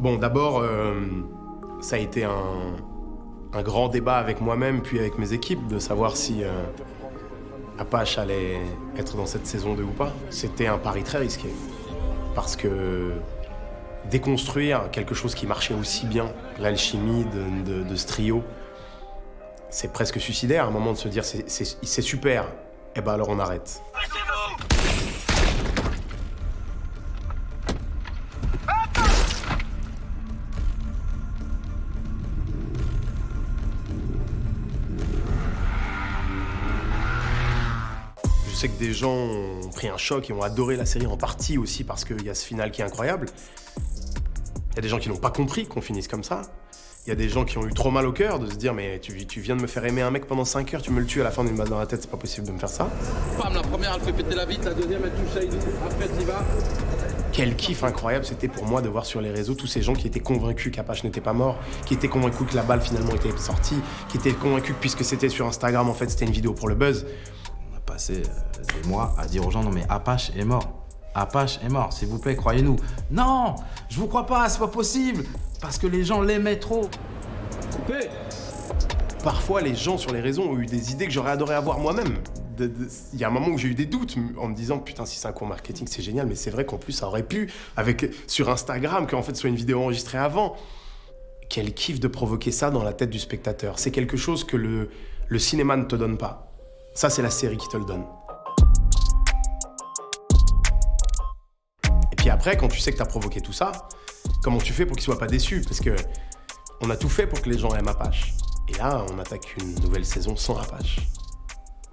Bon, d'abord, ça a été un grand débat avec moi-même, puis avec mes équipes, de savoir si Apache allait être dans cette saison 2 ou pas. C'était un pari très risqué, parce que déconstruire quelque chose qui marchait aussi bien, l'alchimie de ce trio, c'est presque suicidaire à un moment de se dire c'est super, et ben alors on arrête. Je sais que des gens ont pris un choc et ont adoré la série en partie aussi parce qu'il y a ce final qui est incroyable. Il y a des gens qui n'ont pas compris qu'on finisse comme ça. Il y a des gens qui ont eu trop mal au cœur de se dire mais tu viens de me faire aimer un mec pendant 5 heures, tu me le tues à la fin d'une balle dans la tête, c'est pas possible de me faire ça. Bam, la première elle fait péter la vitre, la deuxième elle touche Saïdou, après t'y vas. Quel kiff incroyable c'était pour moi de voir sur les réseaux tous ces gens qui étaient convaincus qu'Apache n'était pas mort, qui étaient convaincus que la balle finalement était sortie, qui étaient convaincus que puisque c'était sur Instagram en fait c'était une vidéo pour le buzz. On a passé des mois à dire aux gens non mais Apache est mort. Apache est mort, s'il vous plaît, croyez-nous. Non, je vous crois pas, c'est pas possible. Parce que les gens l'aimaient trop. Coupé. Parfois, les gens sur les réseaux ont eu des idées que j'aurais adoré avoir moi-même. Il y a un moment où j'ai eu des doutes en me disant putain, si c'est un cours marketing, c'est génial, mais c'est vrai qu'en plus, ça aurait pu, sur Instagram, qu'en fait, ce soit une vidéo enregistrée avant. Quel kiff de provoquer ça dans la tête du spectateur. C'est quelque chose que le cinéma ne te donne pas. Ça, c'est la série qui te le donne. Et puis après, quand tu sais que t'as provoqué tout ça, comment tu fais pour qu'ils soient pas déçus? Parce que on a tout fait pour que les gens aiment Apache. Et là, on attaque une nouvelle saison sans Apache.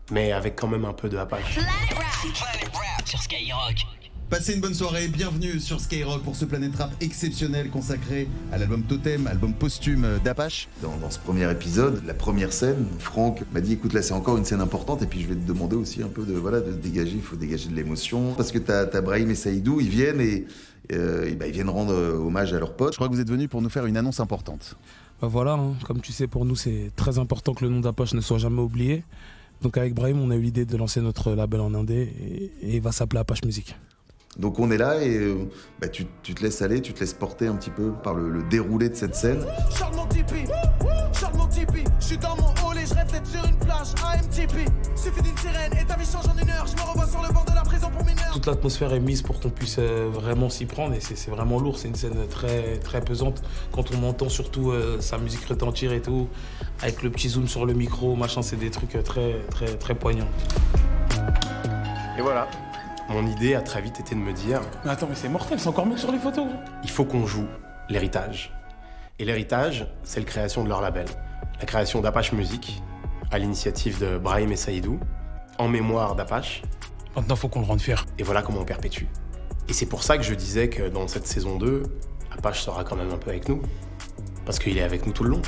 Mais avec quand même un peu de Apache. Planet Rap sur Skyrock. Passez une bonne soirée, bienvenue sur Skyrock pour ce Planet Rap exceptionnel consacré à l'album Totem, album posthume d'Apache. Dans ce premier épisode, la première scène, Franck m'a dit écoute là c'est encore une scène importante et puis je vais te demander aussi un peu de dégager, il faut dégager de l'émotion. Parce que t'as Brahim et Saïdou, ils viennent et ils viennent rendre hommage à leurs potes. Je crois que vous êtes venus pour nous faire une annonce importante. Bah voilà, hein, comme tu sais, pour nous c'est très important que le nom d'Apache ne soit jamais oublié. Donc avec Brahim, on a eu l'idée de lancer notre label en indé et il va s'appeler Apache Music. Donc on est là et tu te laisses aller, tu te laisses porter un petit peu par le déroulé de cette scène. Charles mon tipi, je suis dans mon hall et je rêve d'être sur une plage AMTP. Suffit d'une sirène et ta vie change en une heure. Je me revois sur le bord de la prison pour mineurs. Toute l'atmosphère est mise pour qu'on puisse vraiment s'y prendre et c'est vraiment lourd. C'est une scène très très pesante quand on entend surtout sa musique retentir et tout, avec le petit zoom sur le micro, machin, c'est des trucs très très très poignants. Et voilà. Mon idée a très vite été de me dire Mais attends, mais c'est mortel, c'est encore mieux que sur les photos. il faut qu'on joue l'héritage. Et l'héritage, c'est la création de leur label. La création d'Apache Music, à l'initiative de Brahim et Saïdou, en mémoire d'Apache. Maintenant, faut qu'on le rende fier. Et voilà comment on perpétue. Et c'est pour ça que je disais que dans cette saison 2, Apache sera quand même un peu avec nous. Parce qu'il est avec nous tout le long.